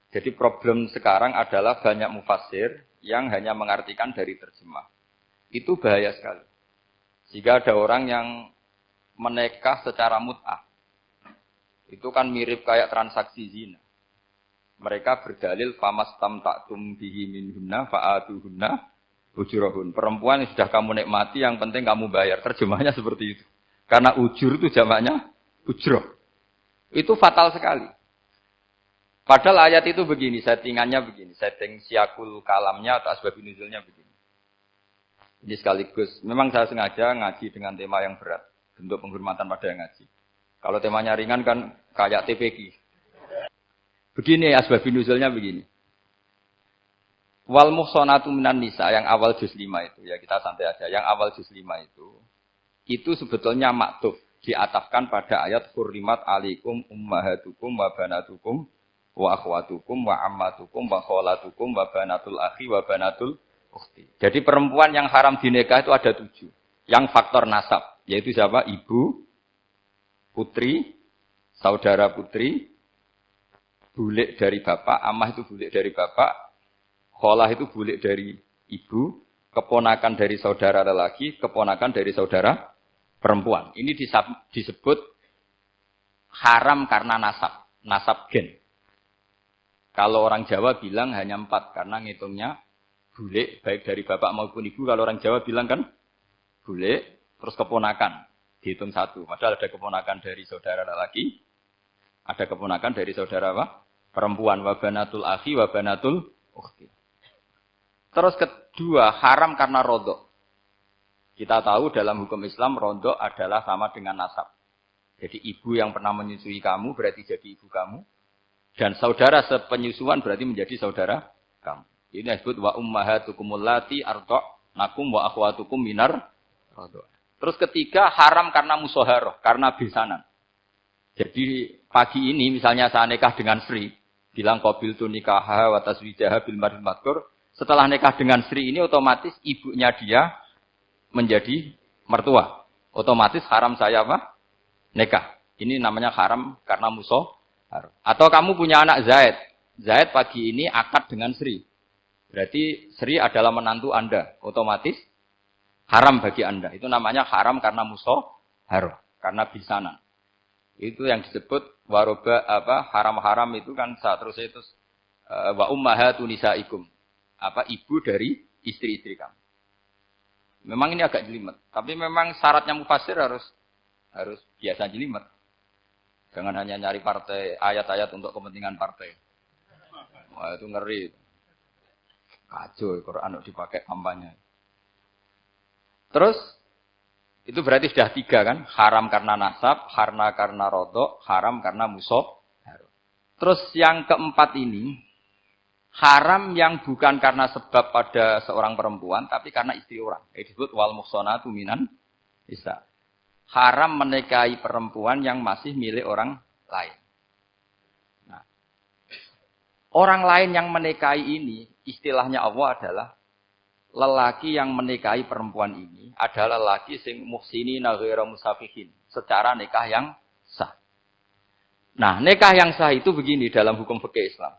Jadi problem sekarang adalah banyak mufassir yang hanya mengartikan dari terjemah. Itu bahaya sekali. Jika ada orang yang menikah secara mut'ah, itu kan mirip kayak transaksi zina. Mereka berdalil famastam ta'tum bihi minhunna fa'atuhunna ujurahun. Perempuan yang sudah kamu nikmati, yang penting kamu bayar. Terjemahnya seperti itu. Karena ujur itu jamaknya ujroh. Itu fatal sekali. Padahal ayat itu begini, settingannya begini. Setting siakul kalamnya atau asbab nuzulnya begini. Ini sekaligus, memang saya sengaja ngaji dengan tema yang berat. Bentuk penghormatan pada yang ngaji. Kalau temanya ringan kan kayak TPQ. Begini asbab nuzulnya begini. Wal muhsanatu minan nisa yang awal juz 5 itu, ya kita santai aja. Yang awal juz 5 itu sebetulnya maktuf. Diatafkan pada ayat hurrimat alikum ummahatukum wa banatukum wa akhwatukum wa ammatukum wa kholatukum wa banatul akhi wa banatul ukhti. Jadi perempuan yang haram dinikah itu ada 7. Yang faktor nasab, yaitu siapa? Ibu, putri, saudara putri, bulik dari bapak, amah itu bulik dari bapak, kholah itu bulik dari ibu, keponakan dari saudara lelaki, keponakan dari saudara perempuan. Ini disebut haram karena nasab gen. Kalau orang Jawa bilang hanya 4 karena ngitungnya bulik baik dari bapak maupun ibu. Kalau orang Jawa bilang kan bulik terus keponakan dihitung 1. Padahal ada keponakan dari saudara lelaki, ada keponakan dari saudara apa? Perempuan, wabanatul akhi, wabanatul ukhti. Terus kedua, haram karena rodok. Kita tahu dalam hukum Islam, rodok adalah sama dengan nasab. Jadi ibu yang pernah menyusui kamu berarti jadi ibu kamu. Dan saudara sepenyusuan berarti menjadi saudara kamu. Ini disebut wa ummahatukumul lati arda'nakum wa akhwatukum minar rodok. Terus ketiga, haram karena musoharoh, karena besanan. Jadi pagi ini misalnya saya nikah dengan Sri, bilang qabil tu nikaha wa taswijaha bil mar'il madkur. Setelah nikah dengan Sri ini otomatis ibunya dia menjadi mertua. Otomatis haram saya apa? Nikah. Ini namanya haram karena musoharoh. Atau kamu punya anak Zaid. Zaid pagi ini akad dengan Sri. Berarti Sri adalah menantu Anda. Otomatis haram bagi Anda. Itu namanya haram karena musoharoh, karena bisanan. Itu yang disebut waroba haram-haram itu kan seterusnya itu wa ummahatu nisaikum. Ibu dari istri-istri kamu. Memang ini agak jelimet, tapi memang syaratnya mufassir harus biasa jelimet. Jangan hanya nyari partai ayat-ayat untuk kepentingan partai. Wah, itu ngeri. Kacau Quran dipakai kampanye. Terus itu berarti sudah 3 kan? Haram karena nasab, haram karena rodok, haram karena musoharoh. Terus yang keempat ini, haram yang bukan karena sebab pada seorang perempuan, tapi karena istri orang. Itu disebut wal muhsanatu minan nisa. Haram menikahi perempuan yang masih milik orang lain. Nah, orang lain yang menikahi ini, istilahnya Allah adalah lelaki yang menikahi perempuan ini adalah lelaki sing muhsinina ghairu musafihin, secara nikah yang sah. Nah, nikah yang sah itu begini dalam hukum fikih Islam.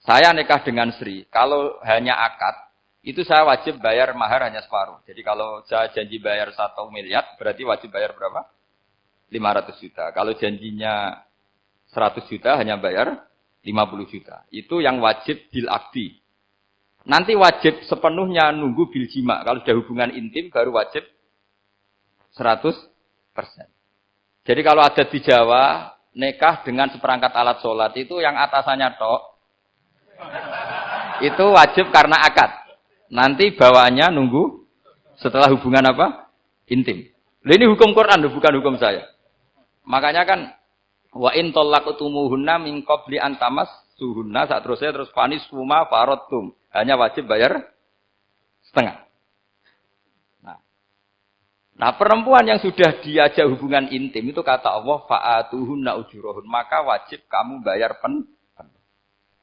Saya nikah dengan Sri, kalau hanya akad, itu saya wajib bayar mahar hanya separuh. Jadi kalau saya janji bayar 1 miliar, berarti wajib bayar berapa? 500 juta. Kalau janjinya 100 juta, hanya bayar 50 juta. Itu yang wajib bil akdi. Nanti wajib sepenuhnya nunggu bil jima. Kalau sudah hubungan intim, baru wajib 100%. Jadi kalau ada di Jawa, nikah dengan seperangkat alat sholat, itu yang atasannya tok, itu wajib karena akad. Nanti bawaannya nunggu setelah hubungan apa? Intim. Ini hukum Quran, bukan hukum saya. Makanya kan wa in talaqtumuhunna min qabli an tamassuhunna, saat terus panis huma faradtum. Hanya wajib bayar setengah. Nah, perempuan yang sudah diajak hubungan intim itu kata Allah fa'atuhunna ujurahun, maka wajib kamu bayar penuh.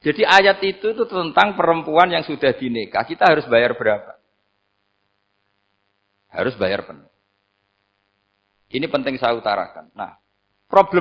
Jadi ayat itu tentang perempuan yang sudah dinikah, kita harus bayar berapa? Harus bayar penuh. Ini penting saya utarakan. Nah, problem